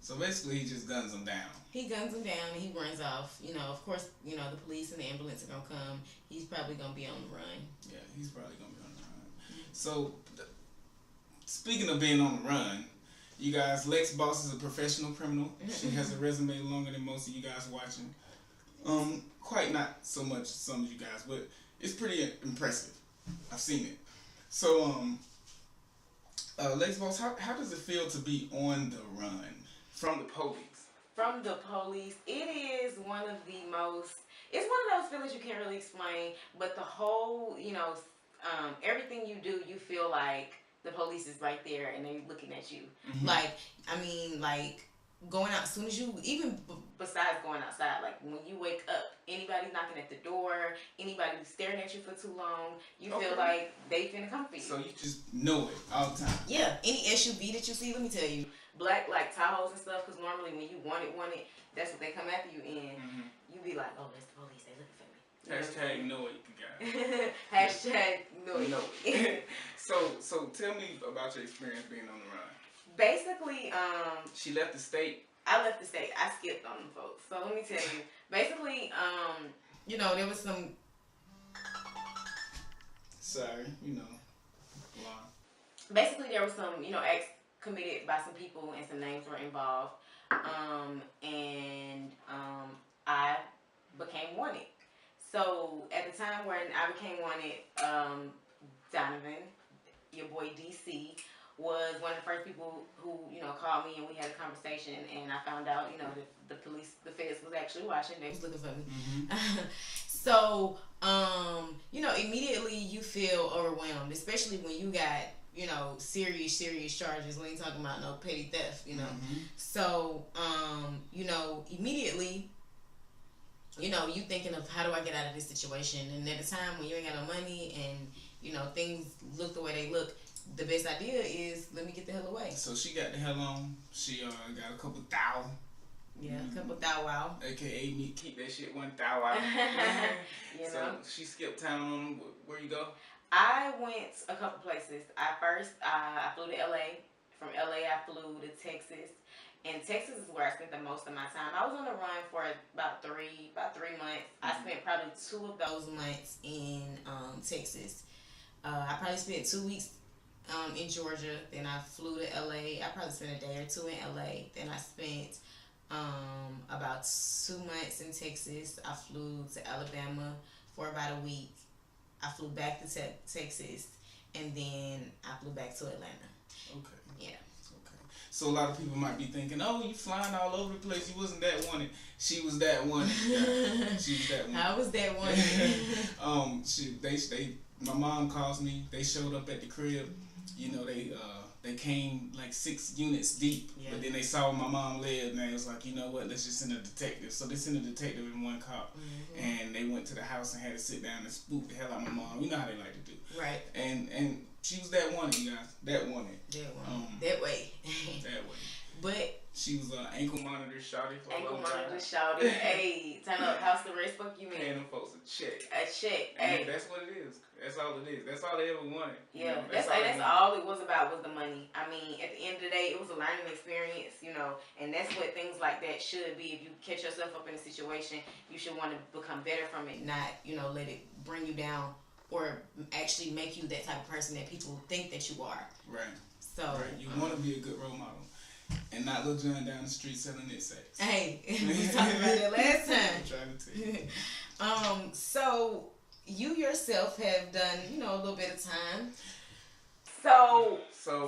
So basically, he just guns them down. He guns him down and he runs off. You know, of course, you know, the police and the ambulance are gonna come. He's probably gonna be on the run. Yeah, he's probably gonna be on the run. So, speaking of being on the run, you guys, Lex Boss is a professional criminal. She has a resume longer than most of you guys watching. Quite not so much some of you guys, but it's pretty impressive. I've seen it. So, Lex Boss, how does it feel to be on the run from the police? From the police, it is one of the most. It's one of those feelings you can't really explain, but the whole, you know, everything you do, you feel like the police is right there and they looking at you. Mm-hmm. Like, I mean, like going out as soon as you, even besides going outside, like when you wake up, anybody knocking at the door, anybody staring at you for too long, you feel like they finna come for you. So you just know it all the time. Yeah, any SUV that you see, let me tell you, black like Tahoes and stuff, because normally when you want it, that's what they come after you in. Mm-hmm. You be like, oh, that's the police, they looking for me. Hashtag know it, you guys. Hashtag know it. So tell me about your experience being on the run. Basically, she left the state. I left the state. I skipped on them folks. So let me tell you. Basically, you know, there was some. Sorry, you know. Wow. Basically, there was some, you know, acts committed by some people and some names were involved. I became wanted. So at the time when I became wanted, Donovan, your boy DC, was one of the first people who, you know, called me and we had a conversation, and I found out, you know, that the police, the feds was actually watching. They was looking for me. Mm-hmm. So, you know, immediately you feel overwhelmed, especially when you got, you know, serious charges. We ain't talking about no petty theft, you know. Mm-hmm. So, you know, immediately, you know, you thinking of how do I get out of this situation? And at a time when you ain't got no money and, you know, things look the way they look, the best idea is let me get the hell away. So she got the hell on. She got a couple thou. Yeah, a couple thou wow. AKA me keep that shit one thou wow. You know? So she skipped town on where you go? I went a couple places. I flew to LA. From LA I flew to Texas. And Texas is where I spent the most of my time. I was on the run for about three months. Mm-hmm. I spent probably 2 of those months in Texas. I probably spent 2 weeks in Georgia. Then I flew to LA. I probably spent a day or 2 in LA. Then I spent about 2 months in Texas. I flew to Alabama for about a week. I flew back to Texas, and then I flew back to Atlanta. Okay. Yeah. So a lot of people might be thinking, "Oh, you flying all over the place. You wasn't that wanted." She was that wanted. She was that wanted. I was that wanted. My mom calls me. They showed up at the crib. You know, they came like 6 units deep. Yeah. But then they saw where my mom lived, and they was like, you know what? Let's just send a detective. So they sent a detective and 1 cop, mm-hmm. and they went to the house and had to sit down and spook the hell out of my mom. You know how they like to do. Right. And she was that wanted, you guys. That wanted. That way. That way. But she was ankle monitor shawty for ankle monitor shawty. Hey, turn up house arrest. Fuck you, man. Paying them folks a check. A check. Hey, that's what it is. That's all it is. That's all they ever wanted. Yeah, you know, that's all it was about was the money. I mean, at the end of the day, it was a learning experience, you know, and that's what things like that should be. If you catch yourself up in a situation, you should want to become better from it, not, you know, let it bring you down or actually make you that type of person that people think that you are. Right. So you want to be a good role model. And not Lil John down the street selling it sex. Hey, we talked about that last time. I'm trying to tell you. So you yourself have done, you know, a little bit of time. So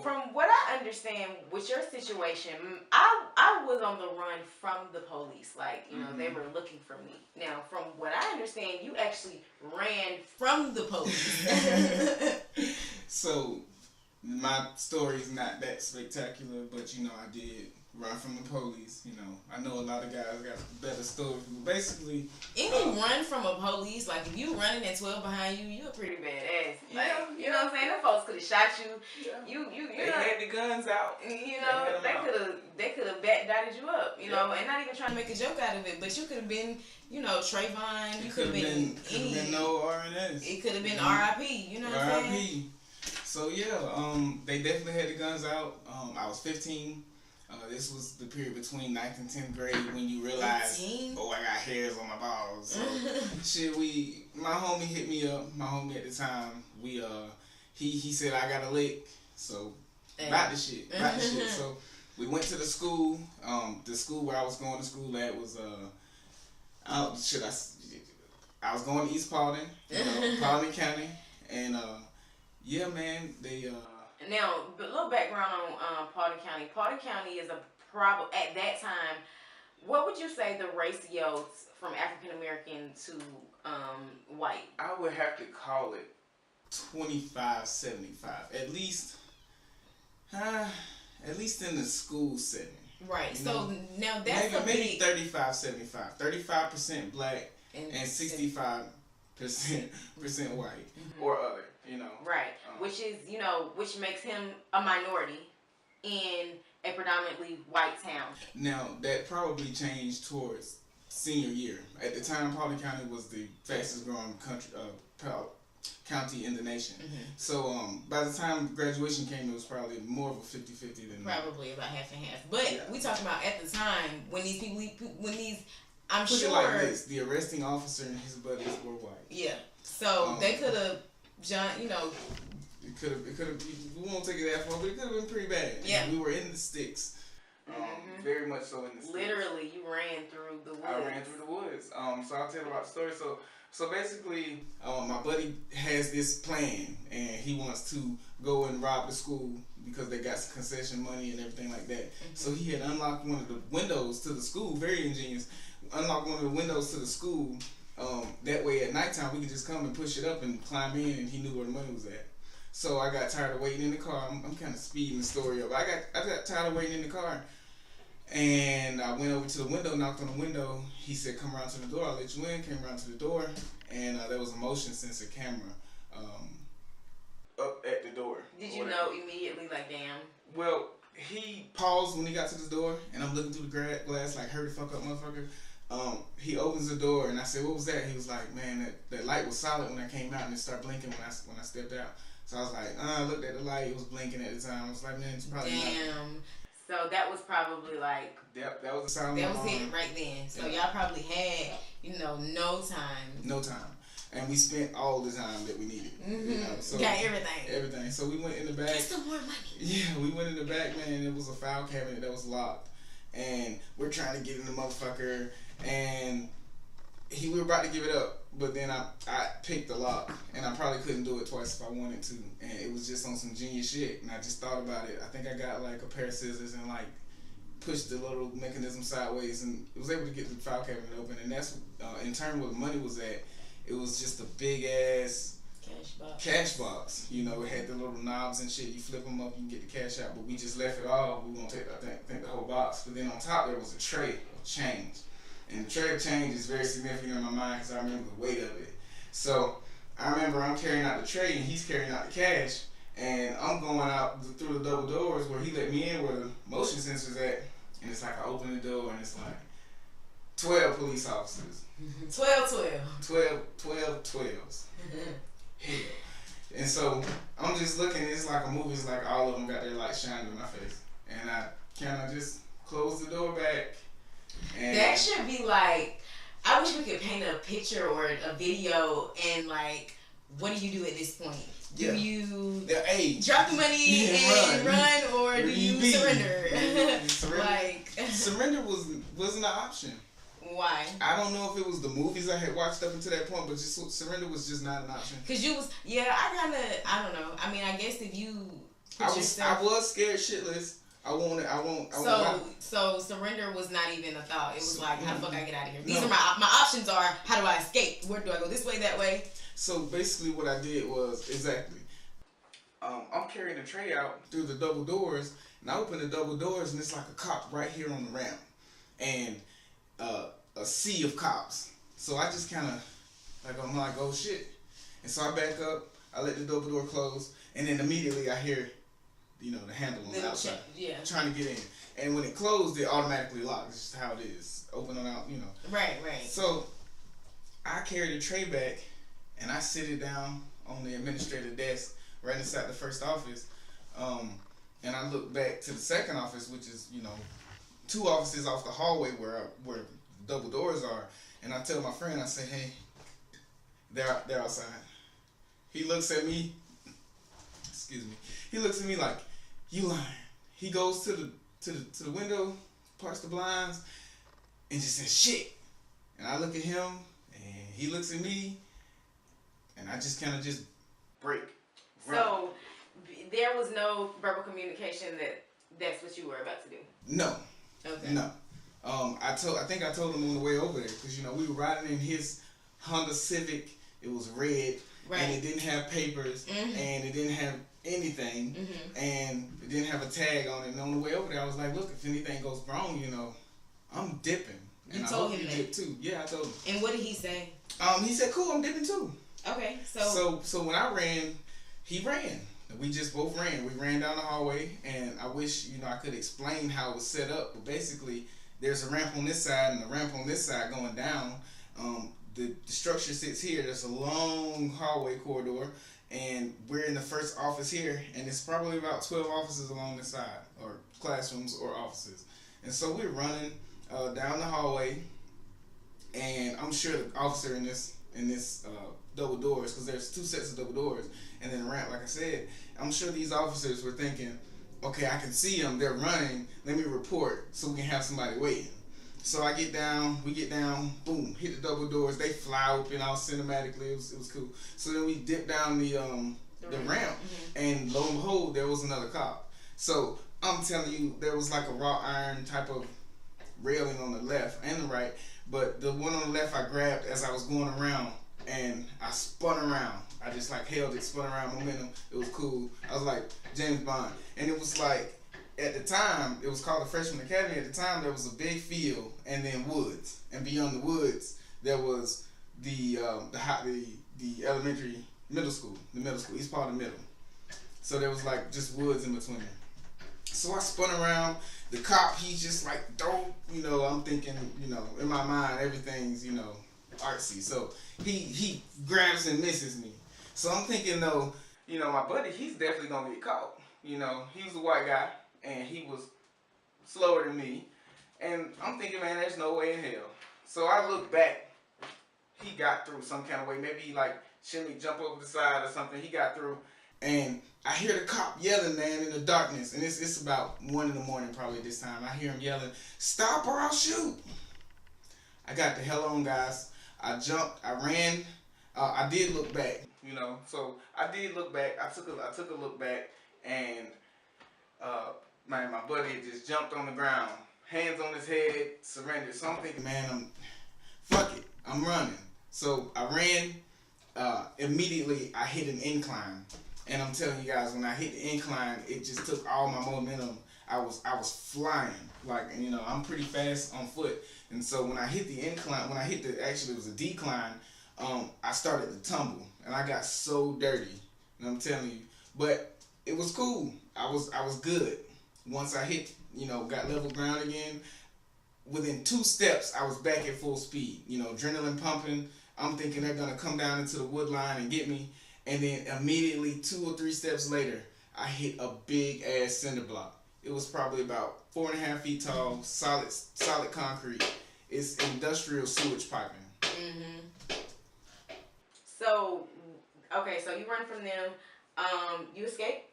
from what I understand with your situation, I was on the run from the police. Like, you know, mm-hmm. They were looking for me. Now, from what I understand, you actually ran from the police. So my story's not that spectacular, but you know, I did run from the police. You know, I know a lot of guys got better stories. Basically, run from a police, like if you running at 12 behind you, you're a pretty badass. Like, you know what I'm saying? Them folks could have shot you. Yeah. They had the guns out. You know, they could have backdotted you up. You know, and not even trying to make a joke out of it, but you could have been, you know, Trayvon. You could have been no RNS. It could have been R.I.P. You know what I'm saying? So yeah, they definitely had the guns out. I was 15. This was the period between 9th and 10th grade when you realize, oh, I got hairs on my balls. So, my homie hit me up. My homie at the time, he said I got a lick. So, about the shit. So, we went to the school. The school where I was going to school at was, I was going to East Paulding, Paulding County. And, yeah, man, they, Now, a little background on Paulding County. Paulding County is at that time, what would you say the ratio from African American to white? I would have to call it 25-75. At least in the school setting. Right. So now that's maybe 35-75. 35% black and 65% white or other. Right. Which makes him a minority in a predominantly white town. Now, that probably changed towards senior year. At the time, Paulding County was the fastest growing county in the nation. So, by the time graduation came, it was probably more of a 50-50 than probably about half and half. But we talking about at the time when I'm Put sure it like this: the arresting officer and his buddies were white. Yeah. So they could have, It could have. We won't take it that far, but it could have been pretty bad. Yeah. We were in the sticks. Very much so in the sticks. Literally, you ran through the woods. I ran through the woods. So I'll tell you about the story. So basically, my buddy has this plan, and he wants to go and rob the school because they got some concession money and everything like that. So he had unlocked one of the windows to the school. Very ingenious. Unlocked one of the windows to the school. That way at nighttime we could just come and push it up and climb in, and he knew where the money was at. So I got tired of waiting in the car. I'm kind of speeding the story up. I got tired of waiting in the car, and I went over to the window, knocked on the window. He said, "Come around to the door. I'll let you in." Came around to the door, and there was a motion sensor camera up at the door. Did you know immediately, like, damn? Well, he paused when he got to the door, and I'm looking through the glass like, "Hurry the fuck up, motherfucker." He opens the door, and I said, "What was that?" He was like, "Man, that light was solid when I came out, and it started blinking when I stepped out." So I was like, I looked at the light, it was blinking at the time. I was like, man, it's probably damn. So that was probably like... Yep, that was the sound that was it right then. So y'all probably had, no time. No time. And we spent all the time that we needed. So got everything. Everything. So we went in the back. Get some more money. Yeah, we went in the back, man, and it was a file cabinet that was locked. And we're trying to get in the motherfucker, and we were about to give it up. But then I picked the lock, and I probably couldn't do it twice if I wanted to. And it was just on some genius shit. And I just thought about it. I think I got like a pair of scissors and like pushed the little mechanism sideways and was able to get the file cabinet open. And that's in turn where the money was at. It was just a big ass cash box. It had the little knobs and shit. You flip them up, you can get the cash out. But we just left it all. We were gonna take the whole box. But then on top there was a tray of change. And the tray of change is very significant in my mind because I remember the weight of it. So I remember I'm carrying out the tray and he's carrying out the cash. And I'm going out through the double doors where he let me in where the motion sensor's at. And it's like I open the door and it's like 12 police officers. 12. 12 12s. Hell. And so I'm just looking, it's like a movie, it's like all of them got their light shining in my face. And I kind of just closed the door back. And that should be like, I wish we could paint a picture or a video and like, what do you do at this point? Do you drop the money and run or do you surrender? Surrender wasn't an option. Why? I don't know if it was the movies I had watched up until that point, but just surrender was just not an option. Cause you was, I don't know. I mean, I guess if you, I was scared shitless. So surrender was not even a thought. It was like, how the fuck I get out of here? These are my options are, how do I escape? Where do I go? This way, that way? So basically what I did was, I'm carrying the tray out through the double doors, and I open the double doors, and it's like a cop right here on the ramp. And a sea of cops. So I just kind of, I'm like, oh shit. And so I back up, I let the double door close, and then immediately I hear the handle on the outside. Trying to get in. And when it closed, it automatically locked. It's just how it is. Open and out, Right. So I carry the tray back and I sit it down on the administrative desk right inside the first office. and I look back to the second office, which is, you know, 2 offices off the hallway where double doors are, and I tell my friend, I say, hey, they're outside. He looks at me, excuse me, he looks at me like, you lying. He goes to the window, parts the blinds, and just says, shit. And I look at him, and he looks at me, and I just kind of just break. So there was no verbal communication that that's what you were about to do? No. Okay. No. I think I told him on the way over there, because, you know, we were riding in his Honda Civic. It was red, right, and it didn't have papers, and it didn't have anything, and it didn't have a tag on it. And on the way over there, I was like, look, if anything goes wrong, you know, I'm dipping. And you told him that? Dip too. Yeah, I told him. And what did he say? He said, cool, I'm dipping too. Okay, So when I ran, he ran. We just both ran. We ran down the hallway, and I wish, you know, I could explain how it was set up. But basically, there's a ramp on this side and a ramp on this side going down. The structure sits here. There's a long hallway corridor, and we're in the first office here, and it's probably about 12 offices along the side, or classrooms or offices. And so we're running down the hallway, and I'm sure the officer in this double doors, because there's 2 sets of double doors, and then a ramp, like I said, I'm sure these officers were thinking, okay, I can see them, they're running, let me report so we can have somebody waiting. So I get down, we get down, boom, hit the double doors, they fly open all cinematically, it was cool. So then we dip down the ramp, and lo and behold, there was another cop. So I'm telling you, there was like a wrought iron type of railing on the left and the right, but the one on the left I grabbed as I was going around, and I spun around. I just like held it, spun around, momentum. It was cool. I was like James Bond. And it was like, at the time, it was called the Freshman Academy. At the time, there was a big field and then woods. And beyond the woods, there was the elementary, middle school, East part of the middle. So there was like just woods in between. So I spun around. The cop, he's just like, don't, you know, I'm thinking, you know, in my mind, everything's, you know, artsy. So he grabs and misses me. So I'm thinking, though, you know, my buddy, he's definitely going to get caught. You know, he was a white guy, and he was slower than me. And I'm thinking, man, there's no way in hell. So I look back. He got through some kind of way. Maybe he, like, shimmy, jump over the side or something. He got through. And I hear the cop yelling, man, in the darkness. And it's about 1 in the morning probably this time. I hear him yelling, stop or I'll shoot. I got the hell on, guys. I jumped. I ran. I did look back, you know. So I did look back. I took a look back, and man, my buddy had just jumped on the ground, hands on his head, surrendered. So I'm thinking, man, fuck it, I'm running. So I ran. Immediately, I hit an incline, and I'm telling you guys, when I hit the incline, it just took all my momentum. I was flying, like, you know, I'm pretty fast on foot, and so when I hit the incline, actually it was a decline. I started to tumble, and I got so dirty, and I'm telling you. But it was cool. I was good. Once I hit, you know, got level ground again, within 2 steps, I was back at full speed. You know, adrenaline pumping. I'm thinking they're gonna come down into the wood line and get me, and then immediately 2 or 3 steps later, I hit a big ass cinder block. It was probably about 4.5 feet tall, solid concrete. It's industrial sewage piping. So, okay, so you run from them. You escaped?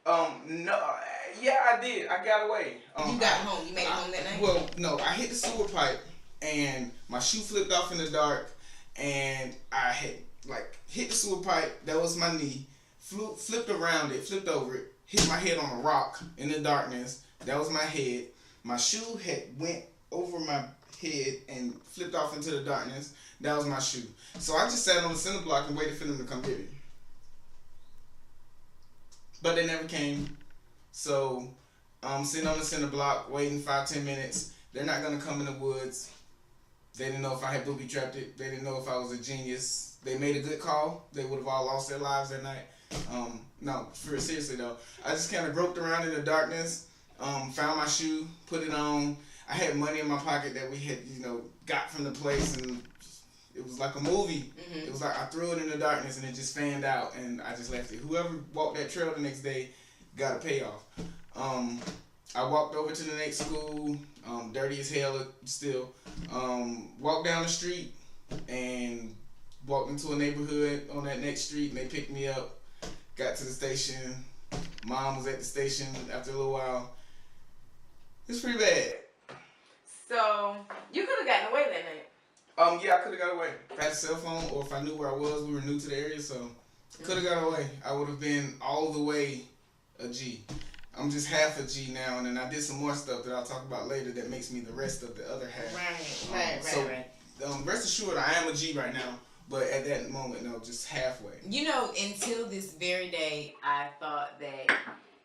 No, yeah, I did. I got away. You got home. You made it home that night? Well, no, I hit the sewer pipe, and my shoe flipped off in the dark, and I had, like, hit the sewer pipe. That was my knee. Flipped around it, flipped over it, hit my head on a rock in the darkness. That was my head. My shoe had went over my head and flipped off into the darkness. That was my shoe. So I just sat on the cinder block and waited for them to come get me. But they never came. So I'm sitting on the cinder block waiting 5-10 minutes. They're not going to come in the woods. They didn't know if I had booby trapped it. They didn't know if I was a genius. They made a good call. They would have all lost their lives that night. No, seriously though. I just kind of groped around in the darkness, found my shoe, put it on. I had money in my pocket that we had, you know, got from the place, and it was like a movie. It was like I threw it in the darkness and it just fanned out, and I just left it. Whoever walked that trail the next day got a payoff. I walked over to the next school, dirty as hell still. Walked down the street and walked into a neighborhood on that next street, and they picked me up. Got to the station. Mom was at the station after a little while. It's pretty bad. So you could have gotten away that night. Yeah, I could have got away. If I had a cell phone, or if I knew where I was, we were new to the area, so could have got away. I would have been all the way a G. I'm just half a G now, and then I did some more stuff that I'll talk about later that makes me the rest of the other half. Right. Rest assured, I am a G right now, but at that moment, no, just halfway. You know, until this very day, I thought that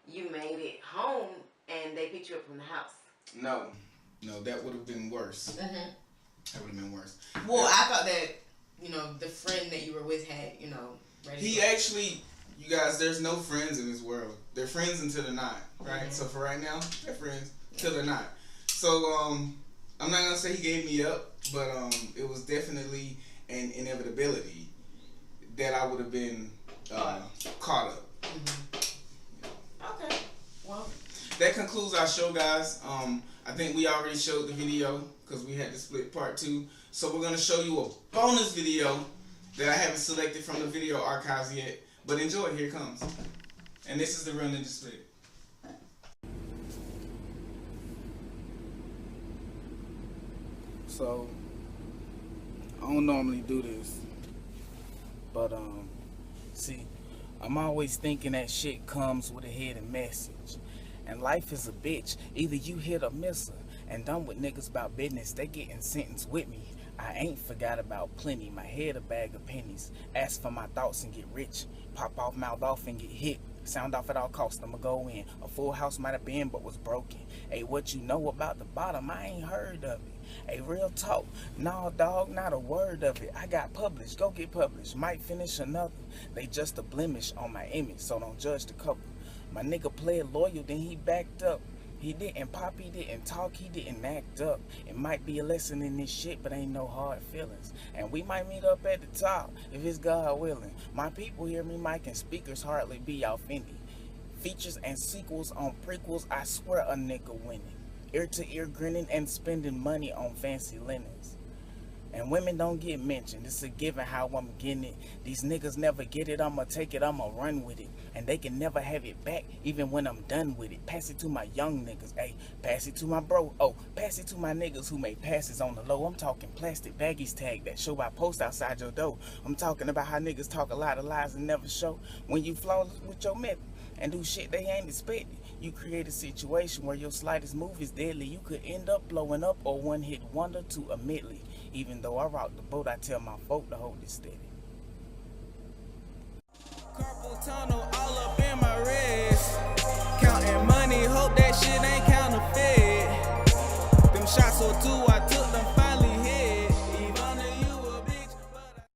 you made it home and they picked you up from the house. No, that would have been worse. Mm-hmm. That would have been worse. Well, I thought that, you know, the friend that you were with had, you know, ready he actually, you guys, there's no friends in this world. They're friends until they're not, right? Mm-hmm. So for right now, they're friends until they're not. So I'm not gonna say he gave me up, but it was definitely an inevitability that I would have been caught up. Mm-hmm. Okay. Well, that concludes our show, guys. I think we already showed the video because we had to split part 2. So we're gonna show you a bonus video that I haven't selected from the video archives yet. But enjoy, here it comes. And this is the Real Ninja Split. So, I don't normally do this, but see, I'm always thinking that shit comes with a hidden message. And life is a bitch, either you hit or miss her. And done with niggas about business, they getting sentenced with me. I ain't forgot about plenty, my head a bag of pennies. Ask for my thoughts and get rich. Pop off, mouth off and get hit. Sound off at all costs, I'ma go in. A full house might have been, but was broken. Hey, what you know about the bottom, I ain't heard of it. Hey, real talk, nah dog, not a word of it. I got published, go get published. Might finish another. They just a blemish on my image, so don't judge the couple. My nigga played loyal, then he backed up. He didn't pop, he didn't talk, he didn't act up. It might be a lesson in this shit, but ain't no hard feelings. And we might meet up at the top, if it's God willing. My people hear me, mic and speakers hardly be offended. Features and sequels on prequels, I swear a nigga winning. Ear to ear grinning and spending money on fancy linens. And women don't get mentioned, it's a given how I'm getting it. These niggas never get it, I'ma take it, I'ma run with it. And they can never have it back, even when I'm done with it. Pass it to my young niggas, ayy. Pass it to my bro, oh. Pass it to my niggas who make passes on the low. I'm talking plastic baggies tag that show I post outside your door. I'm talking about how niggas talk a lot of lies and never show. When you flawless with your method and do shit they ain't expected, you create a situation where your slightest move is deadly. You could end up blowing up or one hit wonder to a medley. Even though I rock the boat, I tell my folk to hold it steady. Carpal tunnel all up in my wrist. Counting money, hope that shit ain't counterfeit. Them shots or two I took.